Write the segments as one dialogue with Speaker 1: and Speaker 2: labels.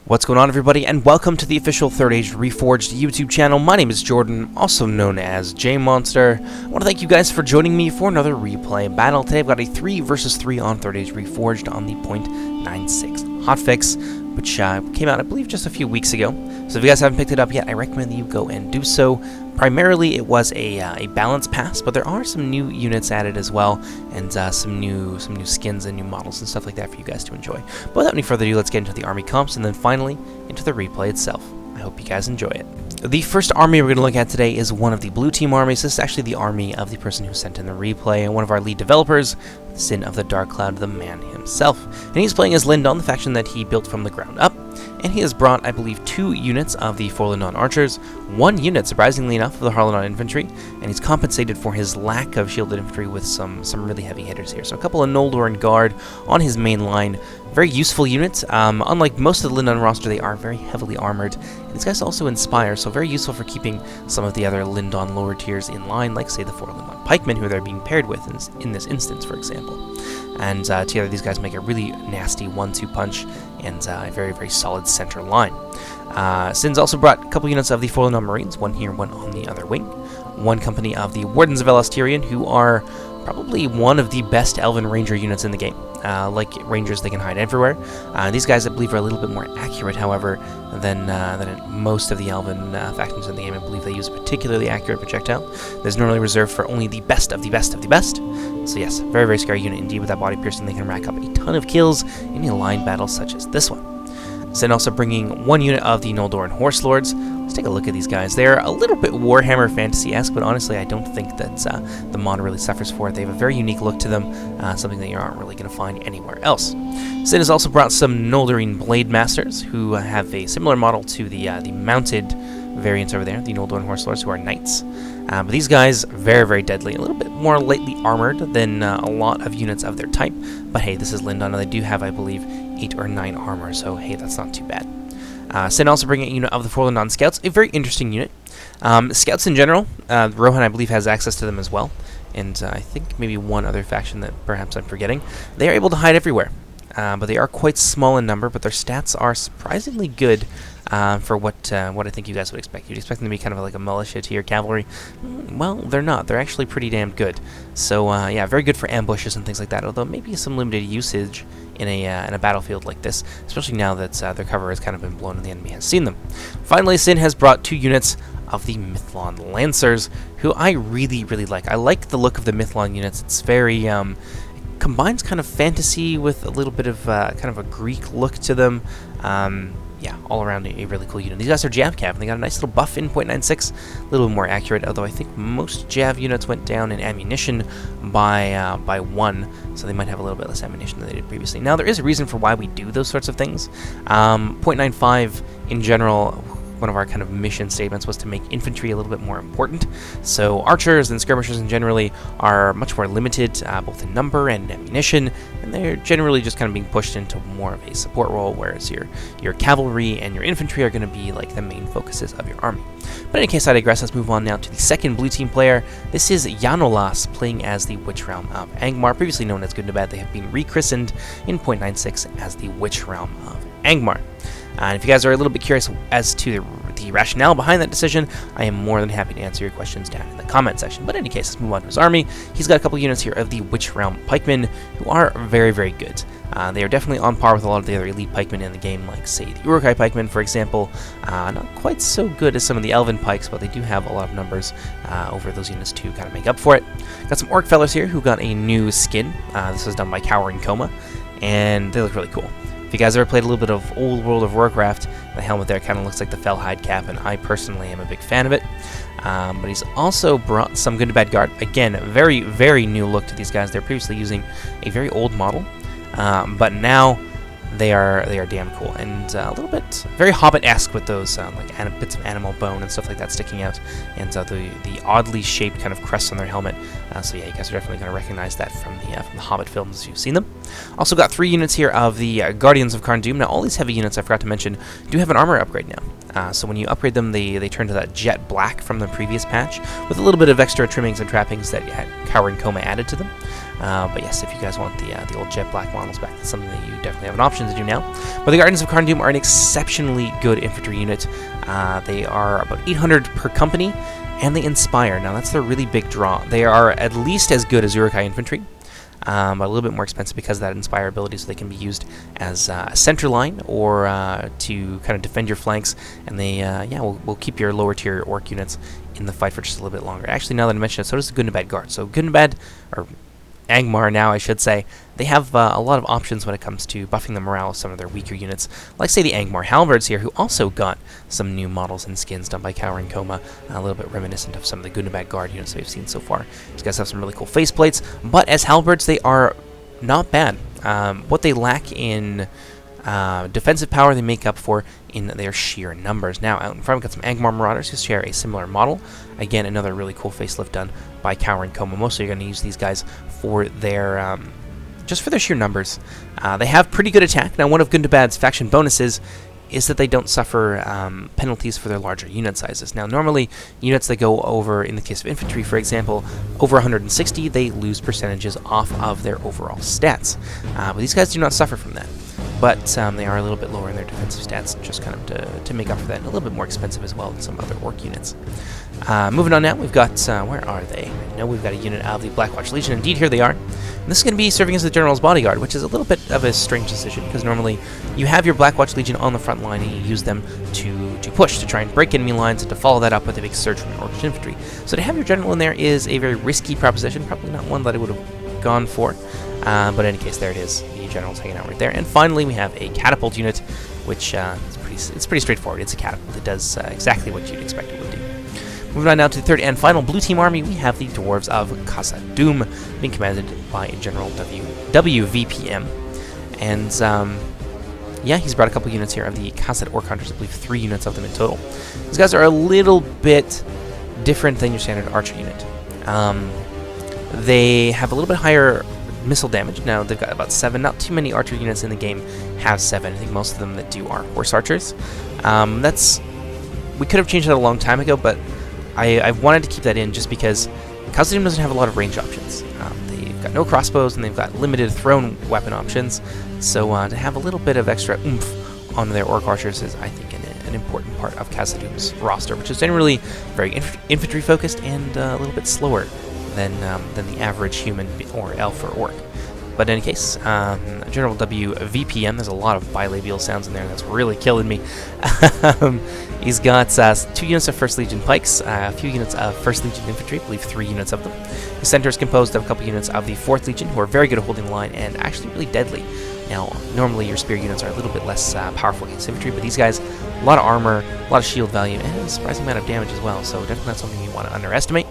Speaker 1: What's going on, everybody, and welcome to the official Third Age Reforged YouTube channel. My name is Jordan, also known as J-Monster. I want to thank you guys for joining me for another replay battle. Today I've got a 3 versus 3 on Third Age Reforged on the .96 hotfix, which came out, I believe, just a few weeks ago. So if you guys haven't picked it up yet, I recommend that you go and do so. Primarily, it was a balance pass, but there are some new units added as well, and some new skins and new models and stuff like that for you guys to enjoy. But without any further ado, let's get into the army comps, and then finally into the replay itself. I hope you guys enjoy it. The first army we're going to look at today is one of the blue team armies. This is actually the army of the person who sent in the replay, and one of our lead developers, Sin of the Dark Cloud, the man himself. And he's playing as Lindon, the faction that he built from the ground up. And he has brought, I believe, 2 units of the 4 Lindon archers, 1 unit, surprisingly enough, of the Harlindon infantry, and he's compensated for his lack of shielded infantry with some really heavy hitters here. So a couple of Noldor guard on his main line. Very useful units. Unlike most of the Lindon roster, they are very heavily armored. And these guys also inspire, so very useful for keeping some of the other Lindon lower tiers in line, like, say, the 4 Lindon pikemen, who they're being paired with in this instance, for example. And together these guys make a really nasty 1-2 punch and a very, very solid center line. Sin's also brought a couple units of the 4 Lindon Marines, one here, one on the other wing. One company of the Wardens of Elas Tyrion, who are probably one of the best Elven Ranger units in the game. Like Rangers, they can hide everywhere. These guys, I believe, are a little bit more accurate, however, than most of the Elven factions in the game. I believe they use a particularly accurate projectile that is normally reserved for only the best of the best of the best. So yes, very, very scary unit indeed. With that body piercing, they can rack up a ton of kills in a line battle such as this one. Sin also bringing 1 unit of the Noldoran Horse Lords. Let's take a look at these guys. They're a little bit Warhammer Fantasy-esque, but honestly, I don't think that the mod really suffers for it. They have a very unique look to them, something that you aren't really going to find anywhere else. Sin has also brought some Noldoran Blade Masters, who have a similar model to the mounted variants over there, the Noldoran Horse Lords, who are knights. But these guys, very, very deadly, a little bit more lightly armored than a lot of units of their type. But hey, this is Lindon, and they do have, I believe, 8 or 9 armor, so hey, that's not too bad. Sin also bringing a unit of the 4 Lindon Scouts, a very interesting unit. Scouts in general, Rohan, I believe, has access to them as well, and I think maybe one other faction that perhaps I'm forgetting. They are able to hide everywhere, but they are quite small in number, but their stats are surprisingly good for what I think you guys would expect. You'd expect them to be kind of like a militia tier cavalry. Well, they're not. They're actually pretty damn good. So yeah, very good for ambushes and things like that, although maybe some limited usage in a battlefield like this, especially now that their cover has kind of been blown and the enemy has seen them. Finally, Sin has brought 2 units of the Mithlond Lancers, who I really, really like. I like the look of the Mithlond units. It's very combines kind of fantasy with a little bit of kind of a Greek look to them. Yeah, all around a really cool unit. These guys are Jav Cav, and they got a nice little buff in .96, a little more accurate, although I think most Jav units went down in ammunition by 1, so they might have a little bit less ammunition than they did previously. Now, there is a reason for why we do those sorts of things. .95 in general, one of our kind of mission statements was to make infantry a little bit more important. So archers and skirmishers generally are much more limited, both in number and ammunition, and they're generally just kind of being pushed into more of a support role, whereas your cavalry and your infantry are going to be like the main focuses of your army. But in any case, I digress. Let's move on now to the second blue team player. This is Janolas, playing as the Witch Realm of Angmar, previously known as Good and Bad. They have been rechristened in .96 as the Witch Realm of Angmar. And if you guys are a little bit curious as to the rationale behind that decision, I am more than happy to answer your questions down in the comment section. But in any case, let's move on to his army. He's got a couple units here of the Witch Realm Pikemen, who are very, very good. They are definitely on par with a lot of the other elite pikemen in the game, like, say, the Uruk-hai pikemen, for example. Not quite so good as some of the Elven pikes, but they do have a lot of numbers over those units to kind of make up for it. Got some Orc fellas here who got a new skin. This was done by Cowering Coma, and they look really cool. If you guys ever played a little bit of Old World of Warcraft, the helmet there kind of looks like the Fellhide cap, and I personally am a big fan of it. But he's also brought some Good to Bad Guard. Again, very, very new look to these guys. They're previously using a very old model, but now they are damn cool, and a little bit very Hobbit-esque with those like bits of animal bone and stuff like that sticking out, and the oddly shaped kind of crests on their helmet. So yeah, you guys are definitely going to recognize that from the Hobbit films if you've seen them. Also got 3 units here of the Guardians of Karn Dûm. Now all these heavy units, I forgot to mention, do have an armor upgrade now. So when you upgrade them, they turn to that jet black from the previous patch, with a little bit of extra trimmings and trappings that Cowering Coma added to them. But yes, if you guys want the old jet black models back, that's something that you definitely have an option to do now. But the Guardians of Carn are an exceptionally good infantry unit. They are about 800 per company, and they inspire. Now that's their really big draw. They are at least as good as Uruk-hai infantry, but a little bit more expensive because of that inspire ability, so they can be used as a center line or to kind of defend your flanks, and they will keep your lower tier orc units in the fight for just a little bit longer. Actually, now that I mention it, so does the Gundabad Guard. So Gundabad, or Angmar now, I should say, they have a lot of options when it comes to buffing the morale of some of their weaker units, like, say, the Angmar Halberds here, who also got some new models and skins done by Cowering Coma, a little bit reminiscent of some of the Gundabad Guard units that we've seen so far. These guys have some really cool faceplates, but as Halberds, they are not bad. What they lack in defensive power, they make up for in their sheer numbers. Now, out in front, we've got some Angmar Marauders who share a similar model. Again, another really cool facelift done by Cowering Coma. Mostly you're going to use these guys for their just for their sheer numbers. They have pretty good attack. Now, one of Gundabad's faction bonuses is that they don't suffer penalties for their larger unit sizes. Now, normally, units that go over, in the case of infantry, for example, over 160, they lose percentages off of their overall stats. But these guys do not suffer from that. But they are a little bit lower in their defensive stats, just kind of to make up for that, and a little bit more expensive as well than some other orc units. Moving on now, we've got, where are they? I know we've got a unit of the Blackwatch Legion. Indeed, here they are. And this is going to be serving as the General's Bodyguard, which is a little bit of a strange decision, because normally you have your Blackwatch Legion on the front line, and you use them to push, to try and break enemy lines, and to follow that up with a big surge from your Orcish infantry. So to have your General in there is a very risky proposition, probably not one that I would have gone for. But in any case, there it is. The General's hanging out right there. And finally, we have a Catapult unit, which it's pretty straightforward. It's a Catapult. It does exactly what you'd expect it would do. Moving on now to the third and final Blue Team army, we have the Dwarves of Khazad-dûm, being commanded by General WVPM. And yeah, he's brought a couple units here of the Khazad Orc Hunters. I believe 3 units of them in total. These guys are a little bit different than your standard archer unit. They have a little bit higher missile damage. Now, they've got about 7. Not too many archer units in the game have 7. I think most of them that do are horse archers. We could have changed that a long time ago, but I wanted to keep that in just because Khazad-dûm doesn't have a lot of range options. They've got no crossbows, and they've got limited thrown weapon options, so to have a little bit of extra oomph on their orc archers is, I think, an important part of Khazad-dûm's roster, which is generally very infantry focused and a little bit slower than the average human or elf or orc. But in any case, General WVPM, there's a lot of bilabial sounds in there that's really killing me. He's got 2 units of 1st Legion Pikes, a few units of 1st Legion Infantry, I believe 3 units of them. His center is composed of a couple units of the 4th Legion, who are very good at holding the line and actually really deadly. Now, normally your spear units are a little bit less powerful against infantry, but these guys, a lot of armor, a lot of shield value, and a surprising amount of damage as well, so definitely not something you want to underestimate.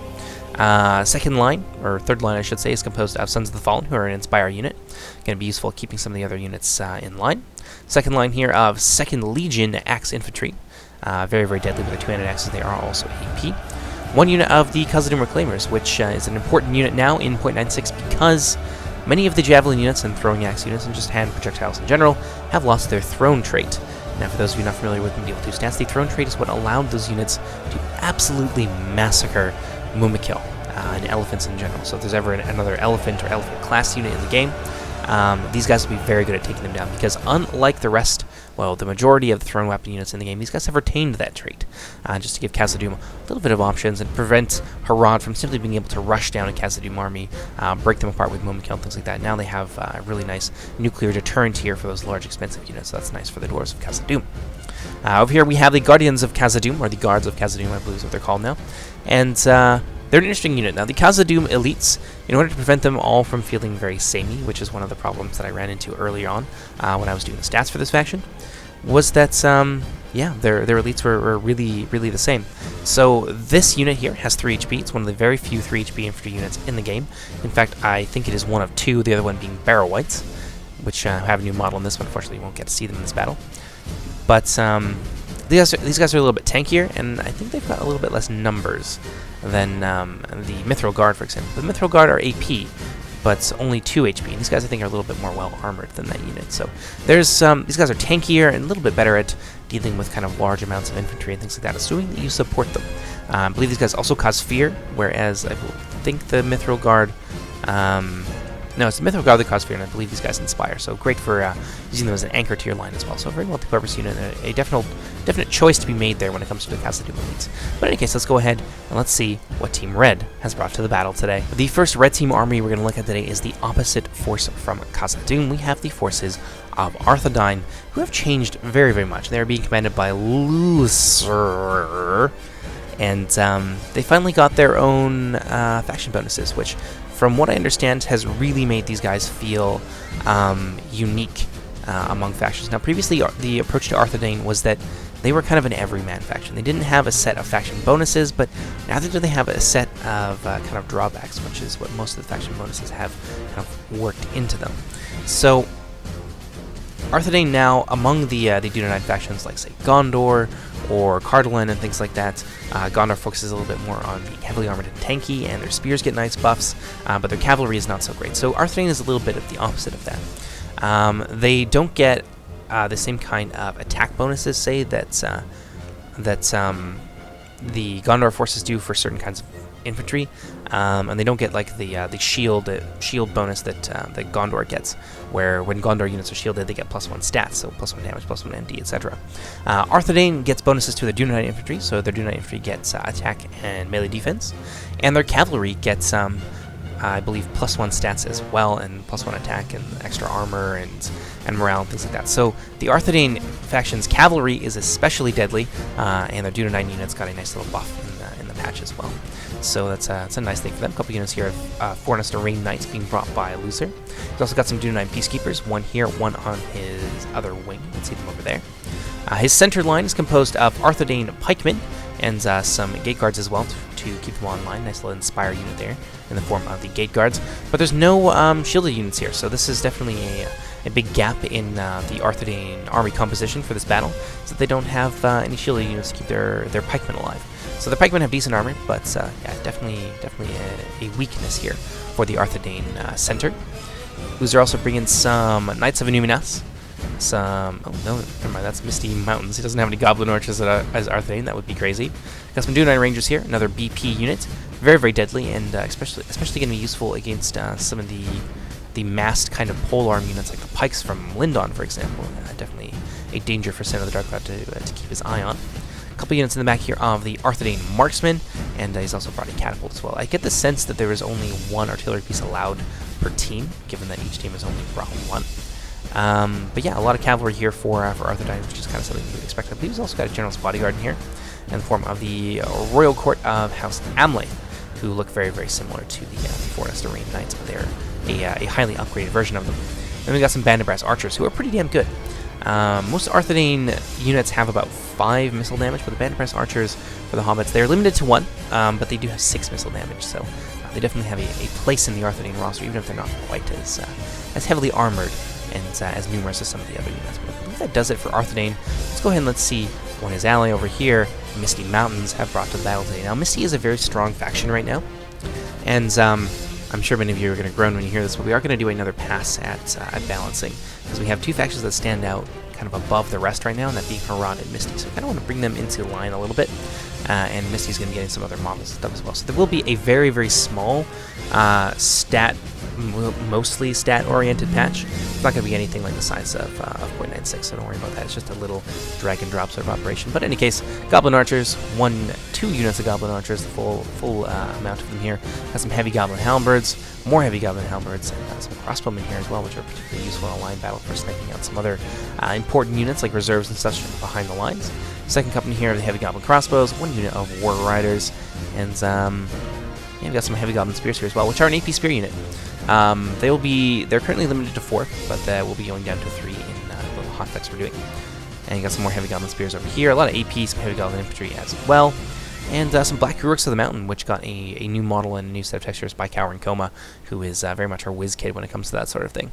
Speaker 1: Second line, or third line I should say, is composed of Sons of the Fallen, who are an Inspire unit. Going to be useful at keeping some of the other units in line. Second line here of 2nd Legion Axe Infantry. Very, very deadly with their 2-handed axes. They are also AP. 1 unit of the Khazad-dûm Reclaimers, which is an important unit now in 0.96 because many of the Javelin units and Throwing Axe units and just hand projectiles in general have lost their Throne trait. Now, for those of you not familiar with Medieval 2 stats, the Throne trait is what allowed those units to absolutely massacre Mumakil and elephants in general. So if there's ever another elephant or elephant class unit in the game, these guys will be very good at taking them down because unlike the rest, well, the majority of the thrown weapon units in the game, these guys have retained that trait, just to give Khazad-dûm a little bit of options and prevent Harad from simply being able to rush down a Khazad-dûm army, break them apart with Mumakil and things like that. Now they have a really nice nuclear deterrent here for those large expensive units, so that's nice for the Dwarves of Khazad-dûm. Over here we have the Guardians of Khazad-dûm, or the Guards of Khazad-dûm, I believe is what they're called now. And they're an interesting unit. Now, the Khazad-dûm elites, in order to prevent them all from feeling very samey, which is one of the problems that I ran into earlier on when I was doing the stats for this faction, was that, yeah, their elites were really, really the same. So this unit here has 3 HP. It's one of the very few 3 HP infantry units in the game. In fact, I think it is one of 2, the other one being Barrow Whites, which have a new model in this one. Unfortunately, you won't get to see them in this battle. But these guys are a little bit tankier, and I think they've got a little bit less numbers than the Mithril Guard, for example. The Mithril Guard are AP, but only 2 HP. And these guys, I think, are a little bit more well-armored than that unit. So there's these guys are tankier and a little bit better at dealing with kind of large amounts of infantry and things like that, assuming that you support them. I believe these guys also cause fear, whereas I think the Mithril Guard No, it's a Mythic Godly Crossfire, and I believe these guys inspire, so great for using them as an anchor to your line as well. So a very multi-purpose unit, and a definite choice to be made there when it comes to the Khazad-dûm elites. But in any case, let's go ahead and let's see what Team Red has brought to the battle today. The first Red Team army we're going to look at today is the opposite force from Khazad-dûm. We have the forces of Arthedain, who have changed very, very much. They're being commanded by Lucer, and they finally got their own faction bonuses, which, from what I understand, has really made these guys feel unique among factions. Now, previously, the approach to Arthedain was that they were kind of an everyman faction. They didn't have a set of faction bonuses, but neither do they have a set of kind of drawbacks, which is what most of the faction bonuses have kind of worked into them. So, Arthedain now, among the Dunedain factions, like, say, Gondor or Cardolan and things like that, Gondor focuses a little bit more on being heavily armored and tanky, and their spears get nice buffs, but their cavalry is not so great. So Arthedain is a little bit of the opposite of that. They don't get the same kind of attack bonuses, say, that the Gondor forces do for certain kinds of infantry, and they don't get like the shield bonus that Gondor gets, where when Gondor units are shielded, they get +1 stats, so +1 damage, +1 MD, etc. Arthedain gets bonuses to their Dunedain infantry, so their Dunedain infantry gets attack and melee defense, and their cavalry gets I believe +1 stats as well, and +1 attack and extra armor and morale and things like that. So the Arthedain faction's cavalry is especially deadly, and their Dunedain units got a nice little buff in the patch as well. So that's a nice thing for them. A couple units here of Fornester Rain Knights being brought by Lucer. He's also got some Dunedain Peacekeepers, one here, one on his other wing. You can see them over there. His center line is composed of Arthedain Pikemen and some Gate Guards as well to keep them online. Nice little Inspire unit there in the form of the Gate Guards. But there's no shielded units here, so this is definitely a big gap in the Arthedain army composition for this battle, so that they don't have any shielded units to keep their Pikemen alive. So the Pikemen have decent armor, but yeah, definitely a weakness here for the Arthedain center. Lucer also bringing some Knights of Illuminas. Some, oh no, never mind, that's Misty Mountains. He doesn't have any Goblin Archers as Arthedain, that would be crazy. Got some Dunedain Rangers here, another BP unit. Very, very deadly, and especially going to be useful against some of the massed kind of polearm units like the Pikes from Lindon, for example. Definitely a danger for Sin of the Dark Cloud to keep his eye on. A couple units in the back here of the Arthedain Marksman, and he's also brought a Catapult as well. I get the sense that there is only one artillery piece allowed per team, given that each team has only brought one. But yeah, a lot of cavalry here for Arthedain, which is kind of something you would expect. I believe he's also got a General's Bodyguard in here, in the form of the Royal Court of House Amleth, who look very, very similar to the Fornester Rain Knights, but they're a highly upgraded version of them. Then we got some Banded Brass Archers, who are pretty damn good. Most Arthedain units have about 5 missile damage, but the Banded Brass Archers for the Hobbits, they're limited to 1, but they do have 6 missile damage, so they definitely have a place in the Arthedain roster, even if they're not quite as heavily armored and as numerous as some of the other units. But I believe that does it for Arthedain. Let's go ahead and let's see what his ally over here, Misty Mountains, have brought to the battle today. Now, Misty is a very strong faction right now, and I'm sure many of you are going to groan when you hear this, but we are going to do another pass at balancing, because we have two factions that stand out kind of above the rest right now, and that being Harad and Misty. So I kind of want to bring them into line a little bit, and Misty's going to be getting some other models and stuff as well. So there will be a very, very small mostly stat-oriented patch. It's not going to be anything like the size of 0.96, so don't worry about that. It's just a little drag-and-drop sort of operation. But in any case, Goblin Archers, 2 units of Goblin Archers, the full amount of them here. Got some Heavy Goblin Halberds, more Heavy Goblin Halberds, and some Crossbowmen here as well, which are particularly useful in a line battle for sniping out some other important units like reserves and such behind the lines. Second company here of the Heavy Goblin Crossbows, 1 unit of War Riders, and yeah, we've got some Heavy Goblin Spears here as well, which are an AP Spear unit. They're currently limited to 4, but we'll be going down to 3 in the little hotfix we're doing. And you got some more Heavy Goblin Spears over here, a lot of AP, some Heavy Goblin Infantry as well, and some Black Ruriks of the Mountain, which got a new model and a new set of textures by Cowrin Coma, who is very much our whiz kid when it comes to that sort of thing.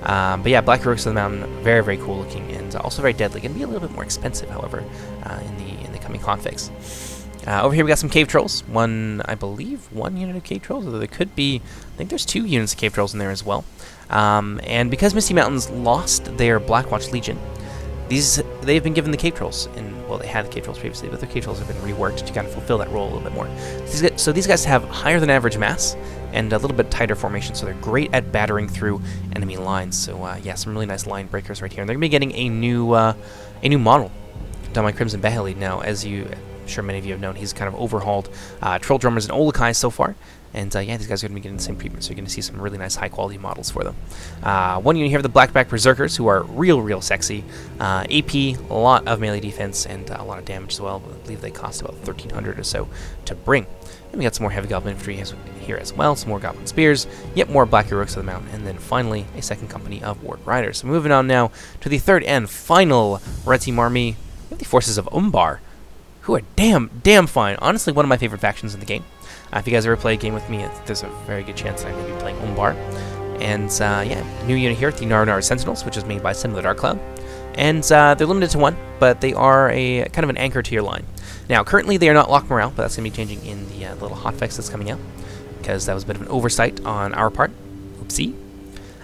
Speaker 1: But yeah, Black Ruriks of the Mountain, very, very cool looking, and also very deadly. Going to be a little bit more expensive, however, in the coming hotfix. Over here we got some Cave Trolls. I believe one unit of Cave Trolls, although there could be, I think there's 2 units of Cave Trolls in there as well. And because Misty Mountains lost their Blackwatch Legion, they've been given the cape trolls, and well, they had the cape trolls previously, but the cape trolls have been reworked to kind of fulfill that role a little bit more. So these guys have higher than average mass and a little bit tighter formation, so they're great at battering through enemy lines. So yeah, some really nice line breakers right here. And they're gonna be getting a new model done by Crimson Behelid. Now, as I'm sure many of you have known, he's kind of overhauled Troll Drummers and Olokai so far. And yeah, these guys are going to be getting the same treatment, so you're going to see some really nice high-quality models for them. One unit here, the Blackback Berserkers, who are real sexy. AP, a lot of melee defense, and a lot of damage as well. I believe they cost about 1,300 or so to bring. And we got some more Heavy Goblin Infantry here as well, some more Goblin Spears, yet more Black Heroics of the Mountain, and then finally a second company of Warg Riders. So moving on now to the third and final Red Team army, we have the forces of Umbar, who are damn fine. Honestly, one of my favorite factions in the game. If you guys ever play a game with me, there's a very good chance that I may be playing Umbar. And yeah, new unit here, the Narnar Sentinels, which is made by Sin of the Dark Cloud. And they're limited to 1, but they are a kind of an anchor to your line. Now, currently they are not locked morale, but that's going to be changing in the little hotfix that's coming out, because that was a bit of an oversight on our part. Oopsie.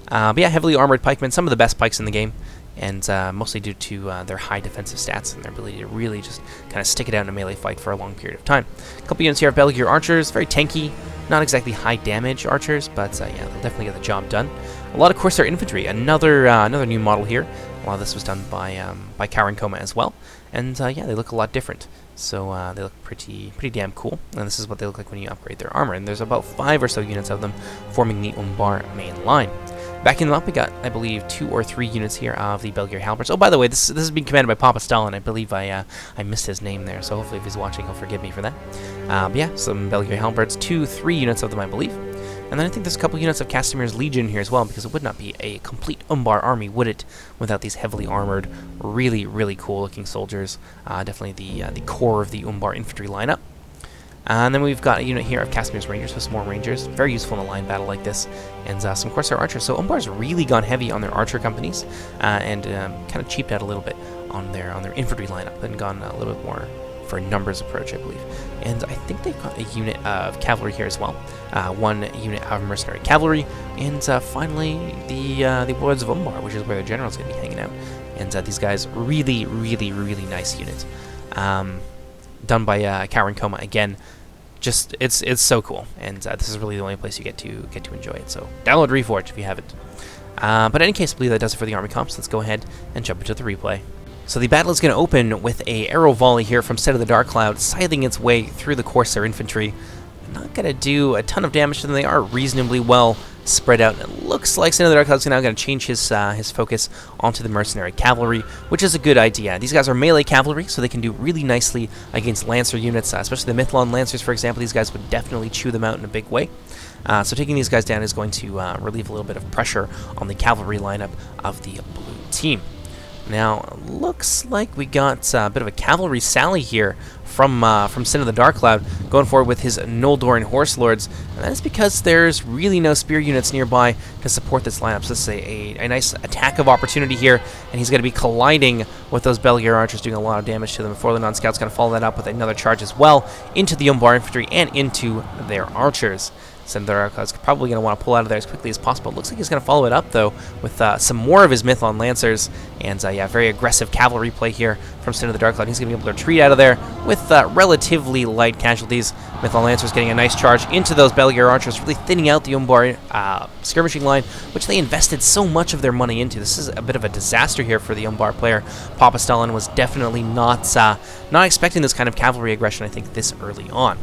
Speaker 1: But yeah, heavily armored pikemen, some of the best pikes in the game, and mostly due to their high defensive stats and their ability to really just kind of stick it out in a melee fight for a long period of time. A couple units here of Belgier Archers, very tanky, not exactly high damage archers, but yeah, they'll definitely get the job done. A lot of Corsair Infantry, another new model here. A lot of this was done by Karen Koma as well, and yeah, they look a lot different. So they look pretty damn cool, and this is what they look like when you upgrade their armor. And there's about 5 or so units of them forming the Umbar main line. Backing them up, we got, I believe, 2 or 3 units here of the Belgier Halberds. Oh, by the way, this is being commanded by Papa Stalin. I believe I missed his name there, so hopefully if he's watching, he'll forgive me for that. But yeah, some Belgier Halberds, 3 units of them, I believe. And then I think there's a couple units of Castimir's Legion here as well, because it would not be a complete Umbar army, would it, without these heavily armored, really cool-looking soldiers. Definitely the core of the Umbar infantry lineup. And then we've got a unit here of Castimir's Rangers, so some more Rangers. Very useful in a line battle like this. And some Corsair Archers. So Umbar's really gone heavy on their Archer companies, and kind of cheaped out a little bit on their infantry lineup, and gone a little bit more for a numbers approach, I believe. And I think they've got a unit of Cavalry here as well. 1 unit of Mercenary Cavalry. And finally, the Warlords of Umbar, which is where the General's going to be hanging out. And these guys, really nice unit. Done by Karen Koma again. Just it's so cool, and this is really the only place you get to enjoy it. So download Reforged if you haven't. But in any case, I believe that does it for the army comps. Let's go ahead and jump into the replay. So the battle is going to open with a arrow volley here from Set of the Dark Cloud, scything its way through the Corsair infantry. Not going to do a ton of damage to them. They are reasonably well spread out. It looks like Sin of the Dark Cloud is now going to change his focus onto the Mercenary Cavalry, which is a good idea. These guys are melee cavalry, so they can do really nicely against Lancer units, especially the Mithlon Lancers, for example. These guys would definitely chew them out in a big way. So taking these guys down is going to relieve a little bit of pressure on the cavalry lineup of the blue team. Now, looks like we got a bit of a cavalry sally here from Sin of the Dark Cloud, going forward with his Noldoran Horse Lords, and that is because there's really no spear units nearby to support this lineup. So this is a nice attack of opportunity here, and he's going to be colliding with those Belgier Archers, doing a lot of damage to them. Forlorn Scout's going to follow that up with another charge as well into the Umbar Infantry and into their Archers. Sin of the Dark Cloud's probably going to want to pull out of there as quickly as possible. It looks like he's going to follow it up, though, with some more of his Mithlon Lancers. And, yeah, very aggressive cavalry play here from Sin of the Dark Cloud. He's going to be able to retreat out of there with relatively light casualties. Mithlon Lancers getting a nice charge into those Belgier Archers, really thinning out the Umbar skirmishing line, which they invested so much of their money into. This is a bit of a disaster here for the Umbar player. Papa Stalin was definitely not expecting this kind of cavalry aggression, I think, this early on.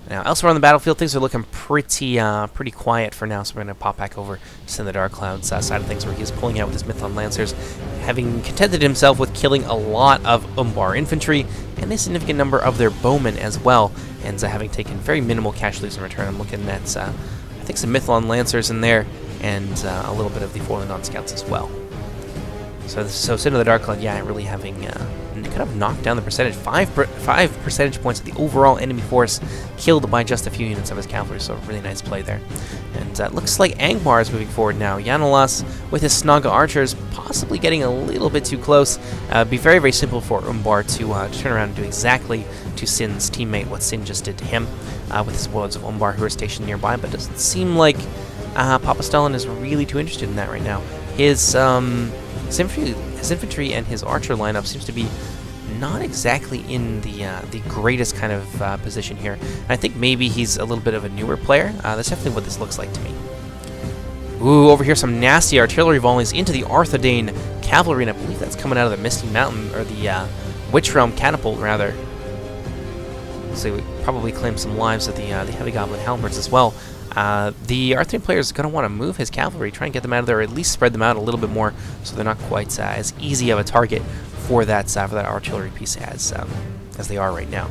Speaker 1: Now, elsewhere on the battlefield, things are looking pretty quiet for now, so we're going to pop back over to the Dark Cloud's side of things, where he's pulling out with his Mithlon Lancers, having contented himself with killing a lot of Umbar infantry, and a significant number of their bowmen as well, and having taken very minimal casualties in return. I'm looking at, I think, some Mithlon Lancers in there, and a little bit of the Forlorn Scouts as well. So Sin of the Dark Cloud, yeah, really having kind of knocked down the percentage. 5 percentage points of the overall enemy force killed by just a few units of his cavalry, so really nice play there. And it looks like Angmar is moving forward now. Yanalas with his Snaga Archers possibly getting a little bit too close. Be very simple for Umbar to turn around and do exactly to Sin's teammate what Sin just did to him with his Warlords of Umbar who are stationed nearby, but it doesn't seem like Papa Stalin is really too interested in that right now. his infantry and his archer lineup seems to be not exactly in the greatest kind of position here. And I think maybe he's a little bit of a newer player. That's definitely what this looks like to me. Ooh, over here some nasty artillery volleys into the Arthedain cavalry, and I believe that's coming out of the Misty Mountain, or the Witch Realm catapult, rather. So we probably claim some lives of the Heavy Goblin Halberds as well. The Arthedain player is going to want to move his cavalry, try and get them out of there, or at least spread them out a little bit more, so they're not quite as easy of a target for that artillery piece as they are right now.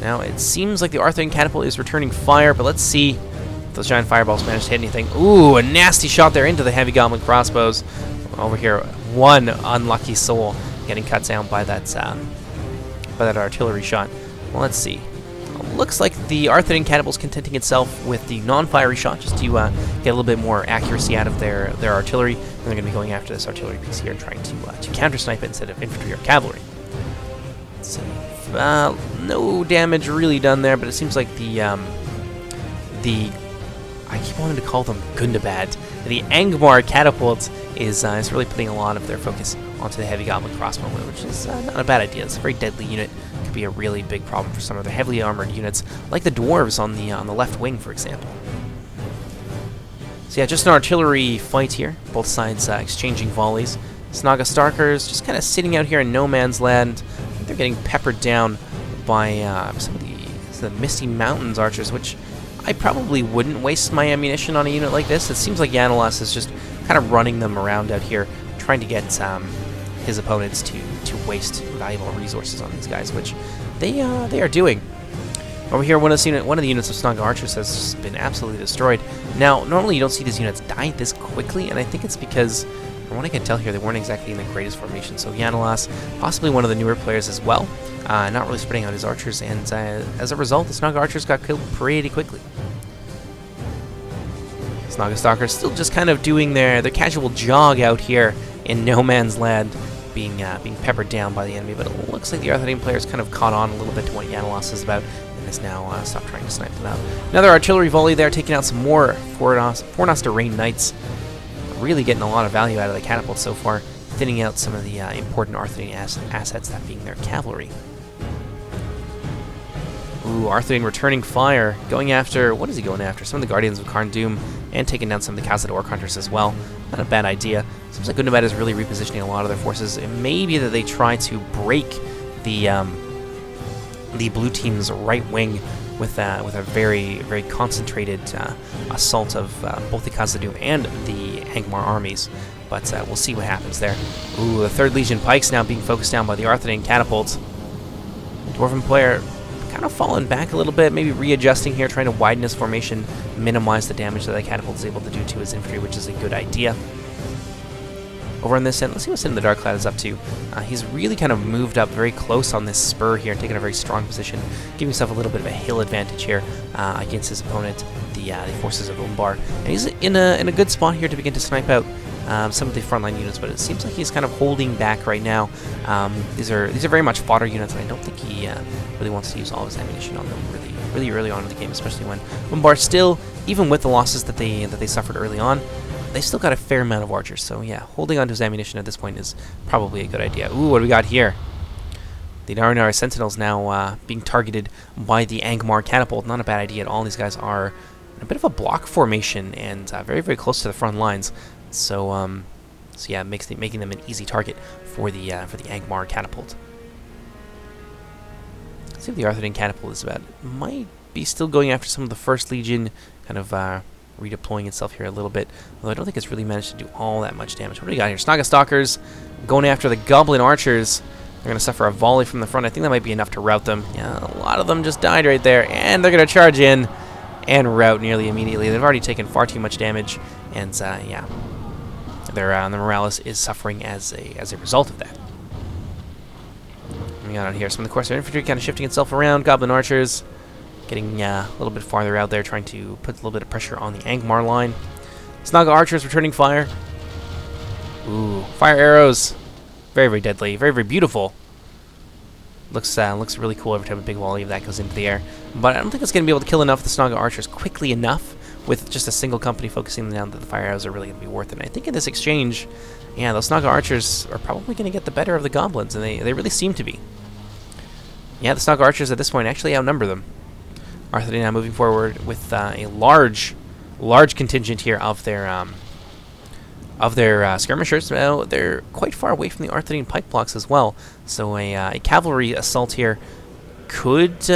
Speaker 1: Now it seems like the Arthedain catapult is returning fire, but let's see if those giant fireballs manage to hit anything. Ooh, a nasty shot there into the Heavy Goblin crossbows. Over here, one unlucky soul getting cut down by that artillery shot. Well, let's see. Looks like the Arthedain catapult's contenting itself with the non-fiery shot, just to get a little bit more accuracy out of their artillery. And they're going to be going after this artillery piece here and trying to counter-snipe it instead of infantry or cavalry. Let's see. No damage really done there, but it seems like the I keep wanting to call them Gundabad. The Angmar catapult is really putting a lot of their focus onto the Heavy Goblin crossbow, which is not a bad idea. It's a very deadly unit. Could be a really big problem for some of the heavily armored units, like the dwarves on the left wing, for example. So yeah, just an artillery fight here. Both sides exchanging volleys. Snaga Starkers just kind of sitting out here in no man's land. They're getting peppered down by some of the Misty Mountains archers, which I probably wouldn't waste my ammunition on a unit like this. It seems like Yanalas is just kind of running them around out here, trying to get his opponents to waste valuable resources on these guys, which they are doing. Over here, one of the units of Snaga archers has just been absolutely destroyed. Now, normally you don't see these units die this quickly, and I think it's because, from what I can tell here, they weren't exactly in the greatest formation. So Yanalas, possibly one of the newer players as well, not really spreading out his archers, and as a result, the Snaga archers got killed pretty quickly. Snaga Stalkers still just kind of doing their casual jog out here in no man's land, being peppered down by the enemy, but it looks like the Arthedain player's kind of caught on a little bit to what Yanalas is about, and has now stopped trying to snipe them out. Another artillery volley there, taking out some more Fornoster Rain Knights. Really getting a lot of value out of the catapult so far, thinning out some of the important Arthedain assets, that being their cavalry. Ooh, Arthedain returning fire, going after, what is he going after? Some of the Guardians of Karn Doom, and taking down some of the Khazad Orc Hunters as well. Not a bad idea. Seems like Gundabad is really repositioning a lot of their forces. It may be that they try to break the blue team's right wing with a very, very concentrated assault of both the Khazad Doom and the Angmar armies. But we'll see what happens there. Ooh, the 3rd Legion Pikes now being focused down by the Arthedain catapults. Dwarven player kind of fallen back a little bit, maybe readjusting here, trying to widen his formation, minimize the damage that the catapult is able to do to his infantry, which is a good idea. Over on this end, let's see what Sin the Dark Cloud is up to. He's really kind of moved up very close on this spur here, taking a very strong position, giving himself a little bit of a hill advantage here against his opponent, the forces of Umbar. And he's in a good spot here to begin to snipe out some of the frontline units, but it seems like he's kind of holding back right now. These are very much fodder units, and I don't think he really wants to use all of his ammunition on them really early on in the game, especially when Umbar still, even with the losses that they suffered early on, they still got a fair amount of archers. So yeah, holding on to his ammunition at this point is probably a good idea. Ooh, what do we got here? The Narnar Sentinels now being targeted by the Angmar catapult. Not a bad idea at all. These guys are in a bit of a block formation and very, very close to the front lines. So yeah, making them an easy target for the Angmar catapult. Let's see what the Arthedain catapult is about. It might be still going after some of the 1st Legion, kind of redeploying itself here a little bit, although I don't think it's really managed to do all that much damage. What do we got here? Snaga Stalkers going after the Goblin Archers. They're going to suffer a volley from the front. I think that might be enough to rout them. Yeah, a lot of them just died right there, and they're going to charge in and rout nearly immediately. They've already taken far too much damage, and yeah, the morale is suffering as a result of that. We got on here some of the Corsair infantry kind of shifting itself around. Goblin Archers getting a little bit farther out there, trying to put a little bit of pressure on the Angmar line. Snaga Archers returning fire. Ooh, fire arrows. Very, very deadly. Very, very beautiful. Looks really cool every time a big volley of that goes into the air. But I don't think it's going to be able to kill enough of the Snaga Archers quickly enough with just a single company focusing down that the fire arrows are really going to be worth it. And I think in this exchange, yeah, those Snaga archers are probably going to get the better of the goblins, and they really seem to be. Yeah, the Snaga archers at this point actually outnumber them. Arthur now moving forward with a large contingent here of their skirmishers. Now they're quite far away from the Arthurian pike blocks as well, so a cavalry assault here could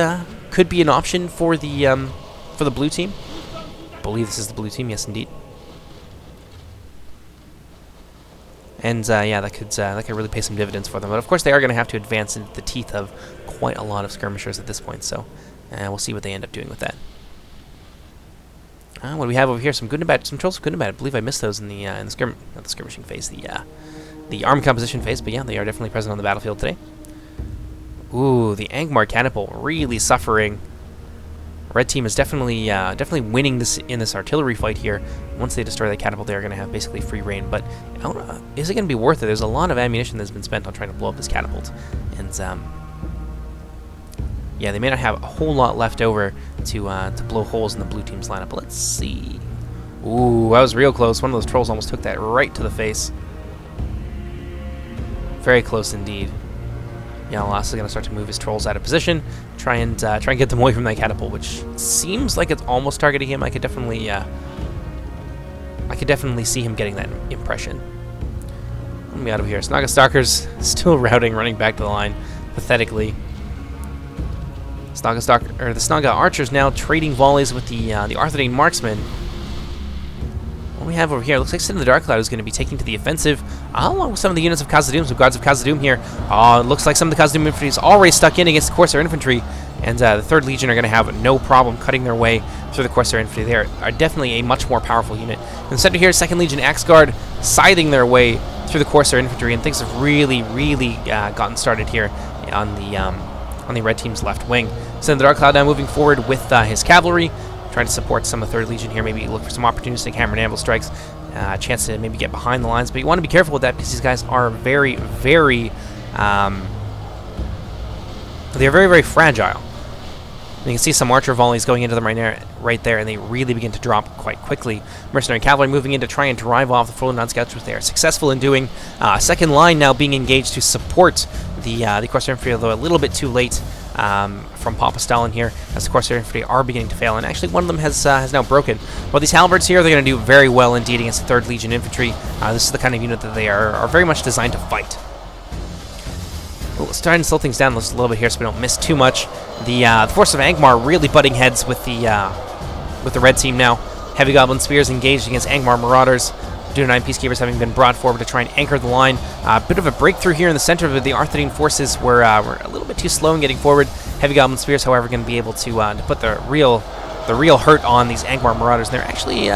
Speaker 1: be an option for the blue team. I believe this is the blue team, yes indeed. And yeah, that could really pay some dividends for them. But of course, they are going to have to advance into the teeth of quite a lot of skirmishers at this point. So we'll see what they end up doing with that. What do we have over here? Some good and bad. Some trolls of good and bad. I believe I missed those in the not the skirmishing phase, the arm composition phase. But yeah, they are definitely present on the battlefield today. Ooh, the Angmar catapult really suffering. Red team is definitely winning this in this artillery fight here. Once they destroy that catapult, they are going to have basically free reign. But is it going to be worth it? There's a lot of ammunition that's been spent on trying to blow up this catapult, and yeah, they may not have a whole lot left over to blow holes in the blue team's lineup. But let's see. Ooh, that was real close. One of those trolls almost took that right to the face. Very close indeed. Yeah, Lass is going to start to move his trolls out of position, try and get them away from that catapult, which seems like it's almost targeting him. I could definitely see him getting that impression. Let me out of here. Snaga Stalkers still routing, running back to the line, pathetically. The Snaga Archers now trading volleys with the Arthurian marksmen. What do we have over here? Looks like Sin of the Dark Cloud is going to be taking to the offensive, along with some of the units of Khazad-dûm, some Gods of Khazad-dûm here. It looks like some of the Khazad-dûm infantry is already stuck in against the Corsair infantry, and the 3rd Legion are going to have no problem cutting their way through the Corsair infantry. They are definitely a much more powerful unit. In the center here, 2nd Legion Axe Guard scything their way through the Corsair infantry, and things have really gotten started here on the red team's left wing. Sin of the Dark Cloud now moving forward with his cavalry, trying to support some of the 3rd Legion here, maybe look for some opportunistic hammer and anvil strikes, a chance to maybe get behind the lines. But you want to be careful with that because these guys are very fragile. And you can see some archer volleys going into them right there, and they really begin to drop quite quickly. Mercenary cavalry moving in to try and drive off the Frolan scouts, which they are successful in doing. 2nd line now being engaged to support the Corsair infantry, although a little bit too late from Papa Stalin here, as the Corsair infantry are beginning to fail, and actually one of them has now broken. Well, these halberds here, they're going to do very well indeed against the 3rd Legion infantry. This is the kind of unit that they are very much designed to fight. Well, let's try and slow things down just a little bit here so we don't miss too much. The force of Angmar really butting heads with the red team now. Heavy Goblin Spears engaged against Angmar Marauders. Dune 9 Peacekeepers having been brought forward to try and anchor the line. A bit of a breakthrough here in the center of the Arthurian forces were a little bit too slow in getting forward. Heavy Goblin Spears, however, going to be able to put the real hurt on these Angmar Marauders. And they're actually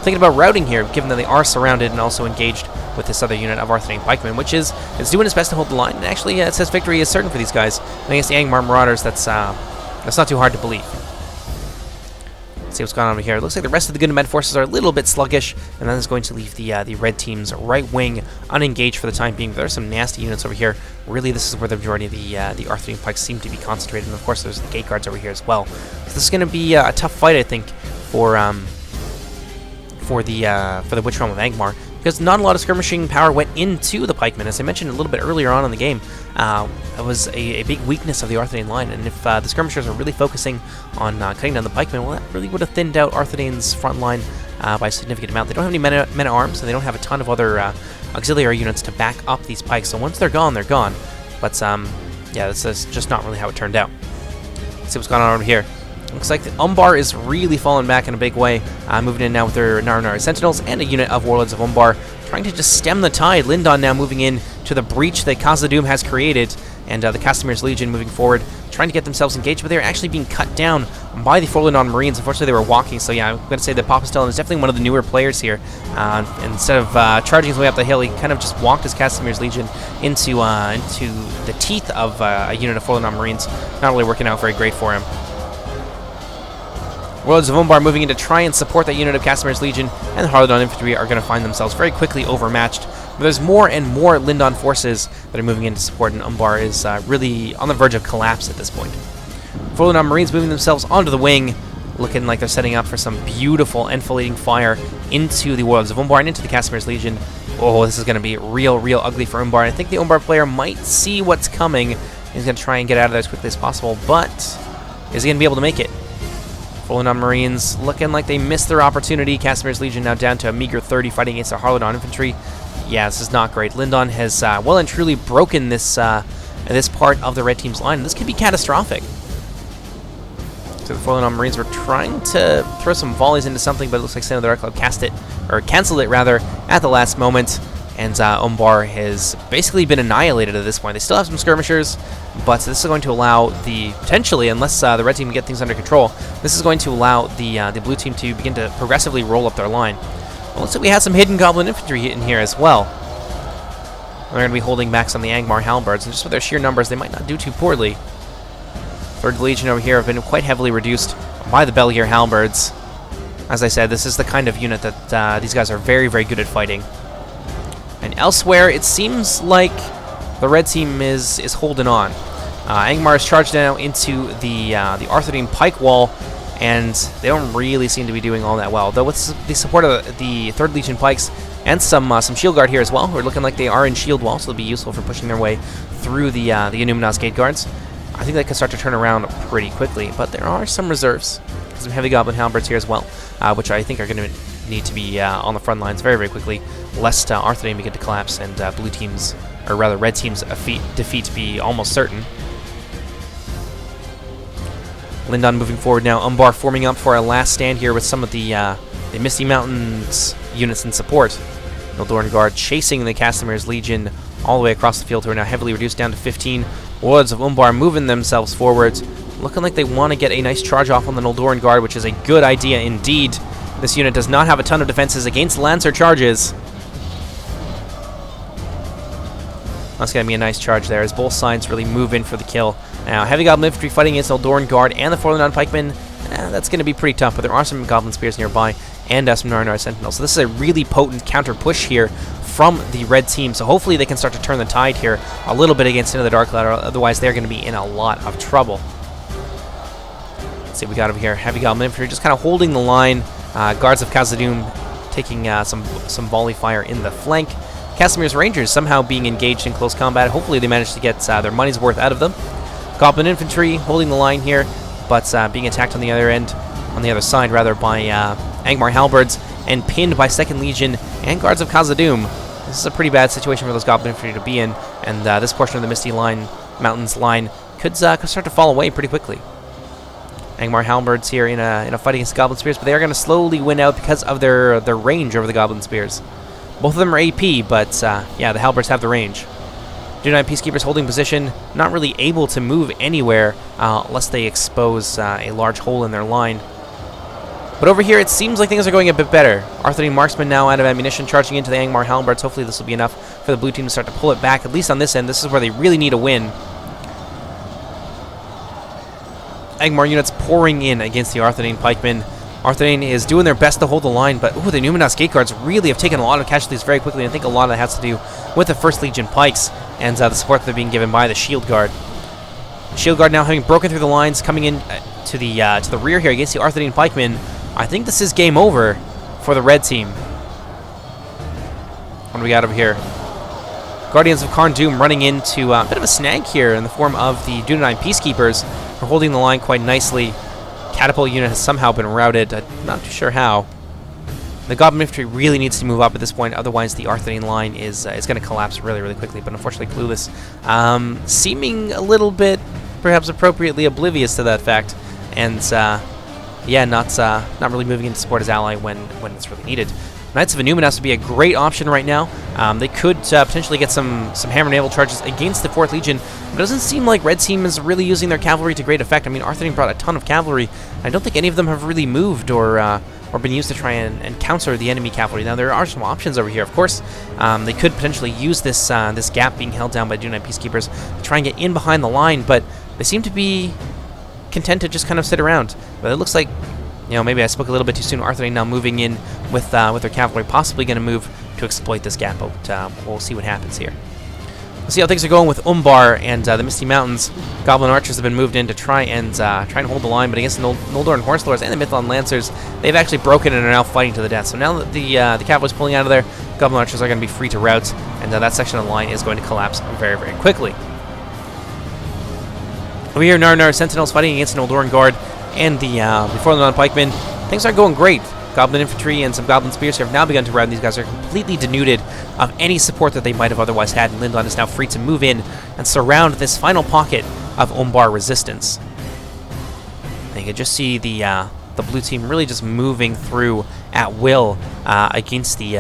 Speaker 1: thinking about routing here, given that they are surrounded and also engaged with this other unit of Arthurian pikemen, which is doing its best to hold the line. And actually, it says victory is certain for these guys. And against the Angmar Marauders, that's not too hard to believe. Let's see what's going on over here. It looks like the rest of the good and bad forces are a little bit sluggish, and that is going to leave the red team's right wing unengaged for the time being. But there are some nasty units over here. Really, this is where the majority of the Arthurian pikes seem to be concentrated, and of course, there's the gate guards over here as well. So this is going to be a tough fight, I think, for the Witch Realm of Angmar, because not a lot of skirmishing power went into the pikemen. As I mentioned a little bit earlier on in the game, it was a big weakness of the Arthurian line, and if the skirmishers are really focusing on cutting down the pikemen, well, that really would have thinned out Arthurian's front line by a significant amount. They don't have any men-at-arms, and they don't have a ton of other auxiliary units to back up these pikes, so once they're gone, they're gone. But, yeah, that's just not really how it turned out. Let's see what's going on over here. Looks like the Umbar is really falling back in a big way, moving in now with their Narnari Sentinels and a unit of Warlords of Umbar, trying to just stem the tide. Lindon now moving in to the breach that Khazad-dûm has created, and the Castamir's Legion moving forward, trying to get themselves engaged, but they're actually being cut down by the Forlorn Marines. Unfortunately, they were walking, so yeah, I'm going to say that Papa Stalin is definitely one of the newer players here. Instead of charging his way up the hill, he kind of just walked his Castamir's Legion into the teeth of a unit of Forlorn Marines. Not really working out very great for him. Warlords of Umbar moving in to try and support that unit of Castamir's Legion, and the Harladon infantry are going to find themselves very quickly overmatched. But there's more and more Lindon forces that are moving in to support, and Umbar is really on the verge of collapse at this point. Forlorn Marines moving themselves onto the wing. looking like they're setting up for some beautiful enfilading fire into the Warlords of Umbar and into the Casimir's Legion. Oh, this is going to be real ugly for Umbar. I think the Umbar player might see what's coming. He's going to try and get out of there as quickly as possible, but is he going to be able to make it? Falling on Marines, looking like they missed their opportunity. Casimir's Legion now down to a meager 30, fighting against the Harlodon infantry. Yeah, this is not great. Lindon has well and truly broken this this part of the red team's line. This could be catastrophic. So the Falling on Marines were trying to throw some volleys into something, but it looks like Sand of the Dark Cloud canceled it rather at the last moment. And Umbar has basically been annihilated at this point. They still have some skirmishers, but this is going to allow potentially, unless the red team can get things under control, this is going to allow the blue team to begin to progressively roll up their line. Well, looks like we had some hidden goblin infantry in here as well. They're going to be holding back some of the Angmar halberds, and just with their sheer numbers, they might not do too poorly. 3rd Legion over here have been quite heavily reduced by the Belgier halberds. As I said, this is the kind of unit that these guys are very good at fighting. And elsewhere, it seems like the red team is holding on. Angmar is charged now into the Arthurine pike wall, and they don't really seem to be doing all that well. Though with the support of the 3rd Legion pikes and some shield guard here as well, who are looking like they are in shield wall, so they'll be useful for pushing their way through the Illuminas gate guards. I think they can start to turn around pretty quickly, but there are some reserves. Some heavy goblin halberds here as well, which I think are going to need to be on the front lines very quickly, lest Arthurine begin to collapse and blue teams, or rather red teams' defeat be almost certain. Lindon moving forward now. Umbar forming up for a last stand here with some of the Misty Mountains units in support. Nildorn Guard chasing the Casimir's Legion all the way across the field, who are now heavily reduced down to 15. Warlords of Umbar moving themselves forwards, looking like they want to get a nice charge off on the Nildorn Guard, which is a good idea indeed. This unit does not have a ton of defenses against Lancer charges. That's going to be a nice charge there as both sides really move in for the kill. Now, heavy goblin infantry fighting against Nildorn Guard and the Forlorn pikemen, that's going to be pretty tough, but there are some goblin spears nearby and some Narnar sentinels. So this is a really potent counter push here from the red team, so hopefully they can start to turn the tide here a little bit against Into the Dark Cloud, otherwise they're going to be in a lot of trouble. Let's see what we got over here. Heavy goblin infantry just kind of holding the line. Guards of Khazad-dûm taking some volley fire in the flank. Casimir's Rangers somehow being engaged in close combat. Hopefully they manage to get their money's worth out of them. Goblin infantry holding the line here, but being attacked on the other side rather, by Angmar halberds and pinned by 2nd Legion and Guards of Khazad-dûm. This is a pretty bad situation for those goblin infantry to be in, and this portion of the Misty Mountains line could start to fall away pretty quickly. Angmar halberds here in a fight against goblin spears, but they are going to slowly win out because of their range over the goblin spears. Both of them are AP, but yeah, the halberds have the range. Dunai Peacekeepers holding position, not really able to move anywhere lest they expose a large hole in their line. But over here, it seems like things are going a bit better. Arthurine Marksman now out of ammunition, charging into the Angmar halberds. Hopefully this will be enough for the blue team to start to pull it back, at least on this end. This is where they really need a win. Angmar units pouring in against the Arthurine pikemen. Arthurine is doing their best to hold the line, but the Numinas Gate Guards really have taken a lot of casualties very quickly, and I think a lot of that has to do with the 1st Legion pikes and the support that they're being given by the Shield Guard. Shield Guard now having broken through the lines, coming in to the rear here against the Arthurine pikemen. I think this is game over for the red team. What do we got over here? Guardians of Karn Doom running into a bit of a snag here in the form of the Dunai Peacekeepers. They're holding the line quite nicely. Catapult unit has somehow been routed. I'm not too sure how. The Goblin Infantry really needs to move up at this point, otherwise the Arthurine line is going to collapse really quickly, but unfortunately Clueless seeming a little bit, perhaps appropriately, oblivious to that fact, and yeah, not really moving in to support his ally when it's really needed. Knights of Innuminas would be a great option right now. They could potentially get some hammer naval charges against the 4th Legion, but it doesn't seem like Red Team is really using their cavalry to great effect. I mean, Arthurine brought a ton of cavalry. I don't think any of them have really moved or been used to try and counter the enemy cavalry. Now, there are some options over here, of course. They could potentially use this gap being held down by Dunai Peacekeepers to try and get in behind the line, but they seem to be content to just kind of sit around. But it looks like, you know, maybe I spoke a little bit too soon. Arthurine now moving in with their cavalry, possibly going to move to exploit this gap, but we'll see what happens here. We'll see how things are going with Umbar and the Misty Mountains. Goblin Archers have been moved in to try and hold the line, but against the Noldor Horse Lords and the Mithlond Lancers, they've actually broken and are now fighting to the death. So now that the cavalry's pulling out of there, Goblin Archers are going to be free to rout, and that section of the line is going to collapse very, very quickly. Over here, Nar Sentinels fighting against an Noldoran Guard and the Forlorn Pikemen. Things aren't going great. Goblin Infantry and some Goblin Spears have now begun to rout. These guys are completely denuded of any support that they might have otherwise had, and Lindon is now free to move in and surround this final pocket of Umbar resistance. And you can just see the blue team really just moving through at will against the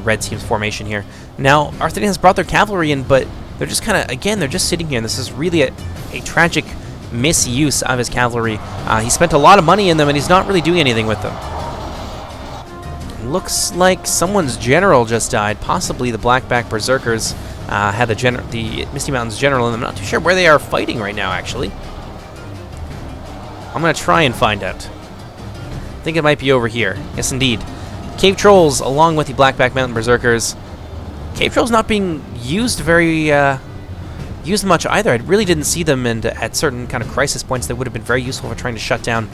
Speaker 1: red team's formation here. Now, Arthedain has brought their cavalry in, but they're just kind of, again, they're just sitting here, and this is really a tragic misuse of his cavalry. He spent a lot of money in them, and he's not really doing anything with them. Looks like someone's general just died. Possibly the Blackback Berserkers had the Misty Mountains general in them. I'm not too sure where they are fighting right now, actually. I'm going to try and find out. I think it might be over here. Yes, indeed. Cave Trolls, along with the Blackback Mountain Berserkers. Cave Trolls not being used used much either. I really didn't see them, and at certain kind of crisis points that would have been very useful for trying to shut down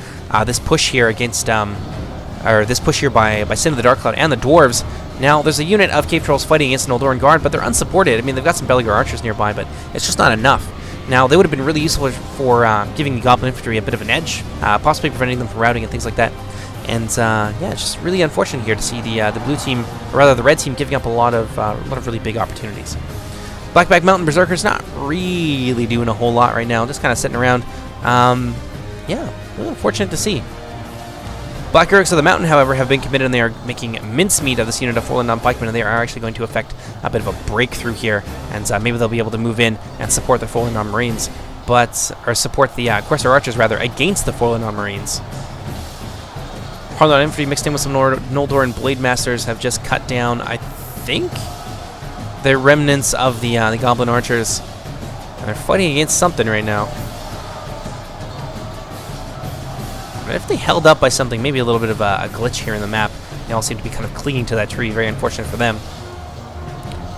Speaker 1: this push here against, this push here by Sin of the Dark Cloud and the Dwarves. Now, there's a unit of Cave Trolls fighting against an Noldoran Guard, but they're unsupported. I mean, they've got some Belegar Archers nearby, but it's just not enough. Now, they would have been really useful for giving the Goblin Infantry a bit of an edge, possibly preventing them from routing and things like that. And yeah, it's just really unfortunate here to see the blue team, or rather the red team, giving up a lot of really big opportunities. Blackback Mountain Berserkers not really doing a whole lot right now, just kind of sitting around. Yeah, really unfortunate to see. Black Urks of the Mountain, however, have been committed, and they are making mincemeat of this unit of Forlorn Pikemen, and they are actually going to effect a bit of a breakthrough here, and maybe they'll be able to move in and support the Forlorn Marines, or support the Corsair Archers, rather, against the Forlorn Marines. Harlan Infantry mixed in with some Noldoran Blade Masters have just cut down, I think, the remnants of the Goblin Archers. And they're fighting against something right now. But if they held up by something, maybe a little bit of a glitch here in the map, they all seem to be kind of clinging to that tree. Very unfortunate for them.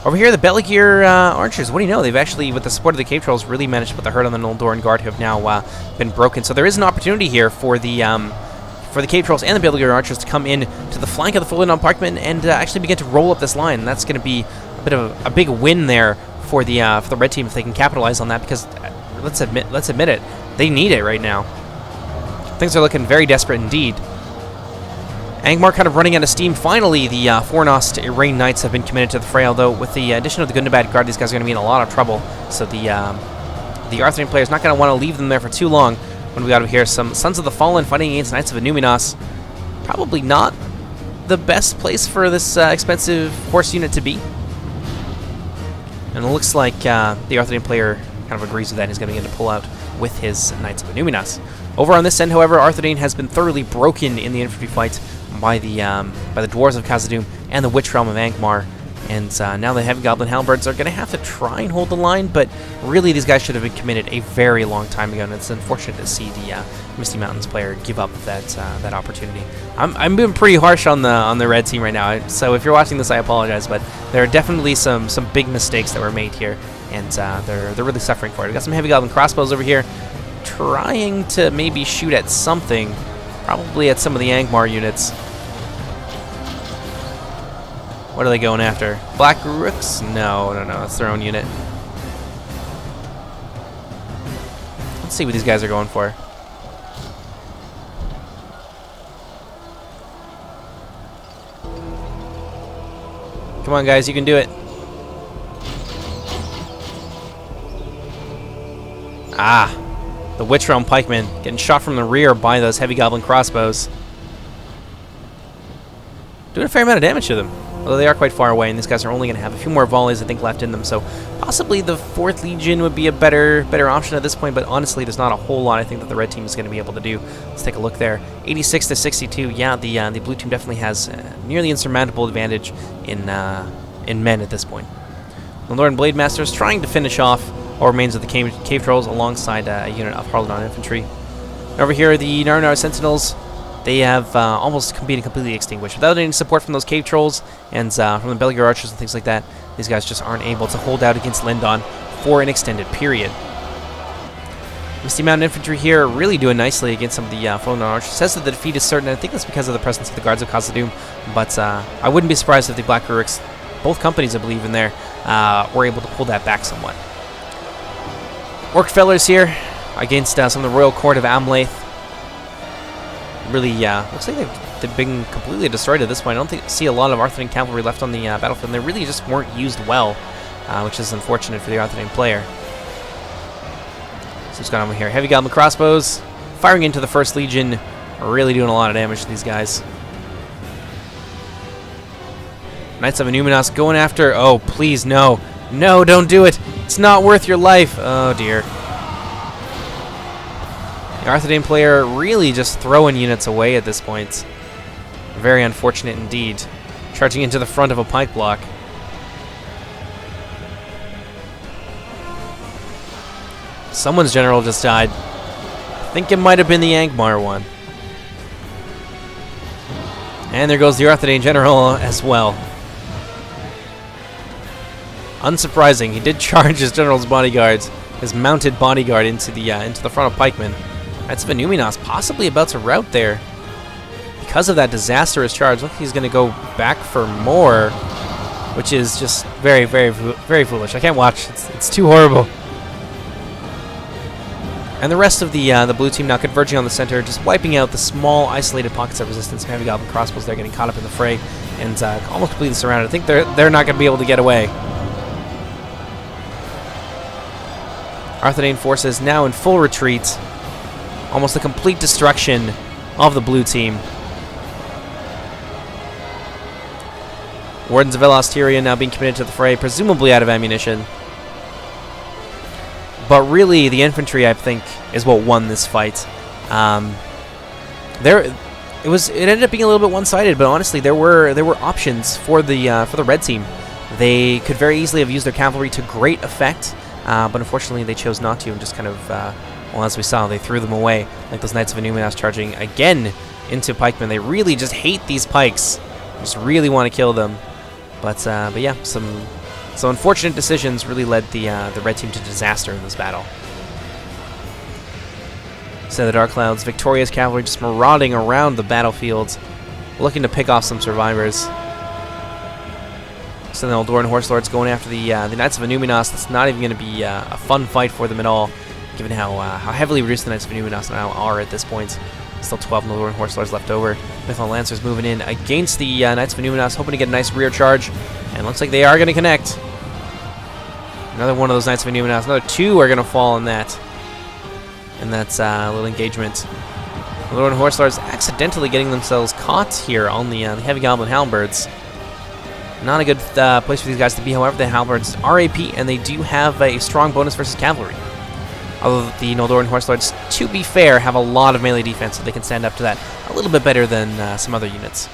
Speaker 1: Over here, the Belegar Archers, what do you know? They've actually, with the support of the Cave Trolls, really managed to put the hurt on the Noldoran Guard, who have now been broken. So there is an opportunity here for the Cave Trolls and the Belegar Archers to come in to the flank of the Forlorn Pikemen and actually begin to roll up this line. And that's going to be a bit of a big win there for the red team if they can capitalize on that, because let's admit it, they need it right now. Things are looking very desperate indeed. Angmar kind of running out of steam. Finally, the Fornost Rain Knights have been committed to the fray, although with the addition of the Gundabad Guard, these guys are going to be in a lot of trouble. So the Arthedain player's not going to want to leave them there for too long. When we got over here, some Sons of the Fallen fighting against Knights of Inuminos. Probably not the best place for this expensive horse unit to be. And it looks like the Arthedain player kind of agrees with that. He's going to begin to pull out with his Knights of Inuminos. Over on this end, however, Arthedain has been thoroughly broken in the infantry fight by the Dwarves of Khazad-dûm and the Witch Realm of Angmar. And now the Heavy Goblin Halberds are going to have to try and hold the line, but really these guys should have been committed a very long time ago, and it's unfortunate to see the Misty Mountains player give up that opportunity. I'm being pretty harsh on the red team right now, so if you're watching this, I apologize, but there are definitely some big mistakes that were made here, and they're really suffering for it. We've got some Heavy Goblin crossbows over here, trying to maybe shoot at something, probably at some of the Angmar units. What are they going after? Black Rooks? No, that's their own unit. Let's see what these guys are going for. Come on, guys, you can do it. Ah, the Witch Realm Pikemen getting shot from the rear by those Heavy Goblin crossbows. Doing a fair amount of damage to them. Although they are quite far away, and these guys are only going to have a few more volleys, I think, left in them. So possibly the 4th Legion would be a better option at this point, but honestly, there's not a whole lot I think that the red team is going to be able to do. Let's take a look there. 86 to 62. Yeah, the blue team definitely has nearly insurmountable advantage in men at this point. The Lord Blade Masters trying to finish off what remains of the cave Trolls alongside a unit of Harladon Infantry. Over here, the Nar Sentinels. They have almost been completely extinguished. Without any support from those Cave Trolls and from the Belegar Archers and things like that, these guys just aren't able to hold out against Lindon for an extended period. Misty Mountain Infantry here really doing nicely against some of the Flowing Archers. Says that the defeat is certain, and I think that's because of the presence of the Guards of Khazad-dûm, but I wouldn't be surprised if the Black Ruruks, both companies I believe in there, were able to pull that back somewhat. Orc Fellers here against some of the Royal Court of Amlath. Really, looks like they've been completely destroyed at this point. I don't see a lot of Arthedain cavalry left on the battlefield, and they really just weren't used well, which is unfortunate for the Arthedain player. So what's going on here? Heavy Goblin crossbows firing into the First Legion, really doing a lot of damage to these guys. Knights of Inuminas going after... Oh, please, no. No, don't do it. It's not worth your life. Oh, dear. The Arthedain player really just throwing units away at this point. Very unfortunate indeed. Charging into the front of a pike block. Someone's general just died. I think it might have been the Angmar one. And there goes the Arthedain general as well. Unsurprising, he did charge his general's bodyguards, his mounted bodyguard, into the front of pikemen. That's Inuminas possibly about to rout there. Because of that disastrous charge, look, he's going to go back for more, which is just very, very, very foolish. I can't watch. It's too horrible. And the rest of the blue team now converging on the center, just wiping out the small, isolated pockets of resistance. Heavy Goblin crossbows, they're getting caught up in the fray and almost completely surrounded. I think they're not going to be able to get away. Arthedain forces now in full retreat. Almost a complete destruction of the blue team. Wardens of Elasteria now being committed to the fray, presumably out of ammunition. But really, the infantry, I think, is what won this fight. It ended up being a little bit one-sided, but honestly, there were options for the red team. They could very easily have used their cavalry to great effect, but unfortunately, they chose not to, and just kind of, well, as we saw, they threw them away, like those Knights of Inuminas charging again into pikemen. They really just hate these pikes, just really want to kill them. But yeah, some unfortunate decisions really led the red team to disaster in this battle. So the Dark Cloud's victorious cavalry just marauding around the battlefield, looking to pick off some survivors. So the Eldoran Horse Lords going after the Knights of Inuminas. That's not even going to be a fun fight for them at all, given how heavily reduced the Knights of Inuminas now are at this point. Still 12 Eldoran Horse Lords left over. Mython Lancers moving in against the Knights of Inuminas, hoping to get a nice rear charge. And looks like they are going to connect. Another one of those Knights of Inuminas. Another two are going to fall in that. And that's a little engagement. The Eldoran Horse Lords accidentally getting themselves caught here on the Heavy Goblin Halberds. Not a good place for these guys to be. However, the Halberds are AP, and they do have a strong bonus versus cavalry. Although the Eldoran Horse Lords, to be fair, have a lot of melee defense, so they can stand up to that a little bit better than some other units.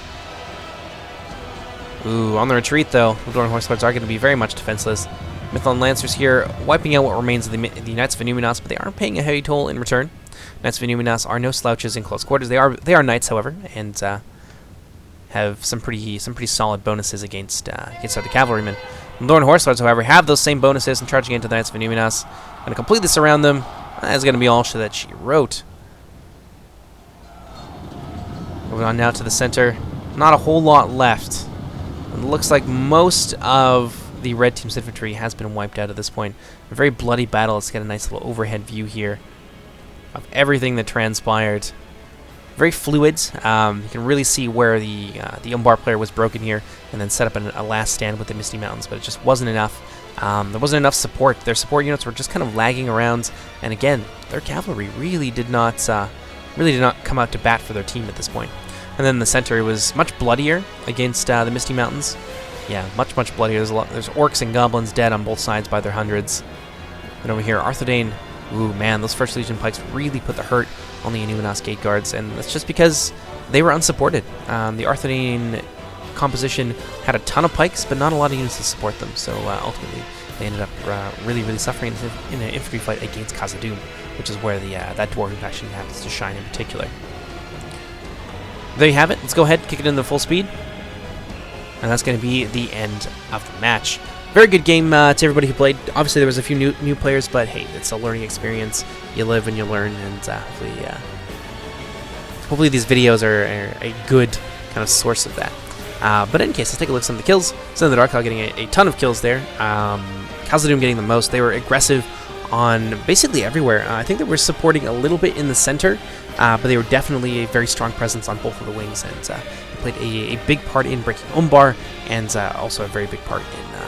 Speaker 1: Ooh, on the retreat, though, Eldoran Horse Lords are going to be very much defenseless. Mython Lancers here, wiping out what remains of the Knights of Inuminas, but they are paying a heavy toll in return. Knights of Inuminas are no slouches in close quarters. They are knights, however, and have some pretty solid bonuses against other cavalrymen. Eldoran Horse Lords, however, have those same bonuses and charging into the Knights of Inuminas. Going to completely surround them. That's going to be all that she wrote. Moving on now to the center. Not a whole lot left. It looks like most of the red team's infantry has been wiped out at this point. A very bloody battle. Let's get a nice little overhead view here of everything that transpired. Very fluid. You can really see where the Umbar player was broken here and then set up a last stand with the Misty Mountains, but it just wasn't enough. There wasn't enough support. Their support units were just kind of lagging around, and again, their cavalry really did not come out to bat for their team at this point. And then the center was much bloodier against the Misty Mountains. Yeah, much bloodier. There's orcs and goblins dead on both sides by their hundreds. And over here, Arthedain. Ooh, man, those First Legion pikes really put the hurt on the Inuminas Gate Guards, and that's just because they were unsupported. The Arthedain composition had a ton of pikes, but not a lot of units to support them, so ultimately they ended up really suffering in an infantry fight against Khazad-dûm, which is where that dwarven faction happens to shine in particular. There you have it. Let's go ahead, kick it into full speed. And that's going to be the end of the match. very good game to everybody who played. Obviously, there was a few new players, but hey, it's a learning experience. You live and you learn, and hopefully these videos are a good kind of source of that. But in any case, let's take a look at some of the kills. Son of the Dark Cloud getting a ton of kills there. Khazad-dûm getting the most. They were aggressive on basically everywhere. I think they were supporting a little bit in the center, but they were definitely a very strong presence on both of the wings, and they played a big part in breaking Umbar, and also a very big part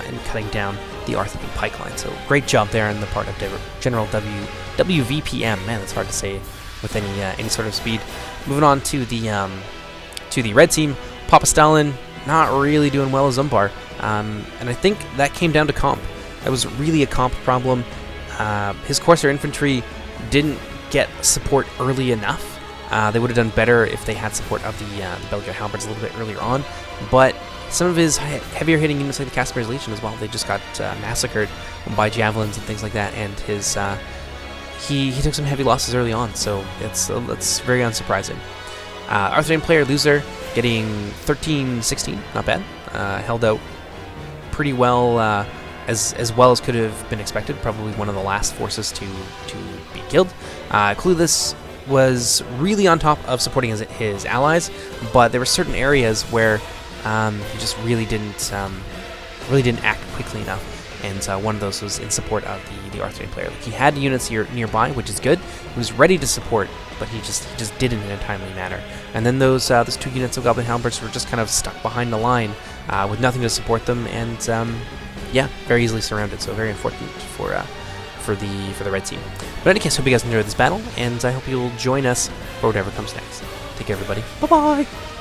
Speaker 1: in cutting down the R3 pike line. So great job there on the part of General WVPM. Man, that's hard to say with any sort of speed. Moving on to the red team, Papa Stalin not really doing well as Umbar, and I think that came down to comp. That was really a comp problem. His Corsair infantry didn't get support early enough. They would have done better if they had support of the Belgian halberds a little bit earlier on, but some of his heavier hitting units like the Casper's Legion as well, they just got massacred by javelins and things like that, and his he took some heavy losses early on, so it's very unsurprising. Arthurian player loser getting 13-16, not bad. Held out pretty well, as well as could have been expected. Probably one of the last forces to be killed. Clueless was really on top of supporting his allies, but there were certain areas where he just really didn't act quickly enough. And one of those was in support of the Arthurian player. Like, he had units here nearby, which is good. He was ready to support, but he just didn't in a timely manner. And then those 2 units of Goblin Halberds were just kind of stuck behind the line with nothing to support them, and yeah, very easily surrounded. So very unfortunate for the red team. But in any case, hope you guys enjoyed this battle, and I hope you'll join us for whatever comes next. Take care, everybody. Bye bye.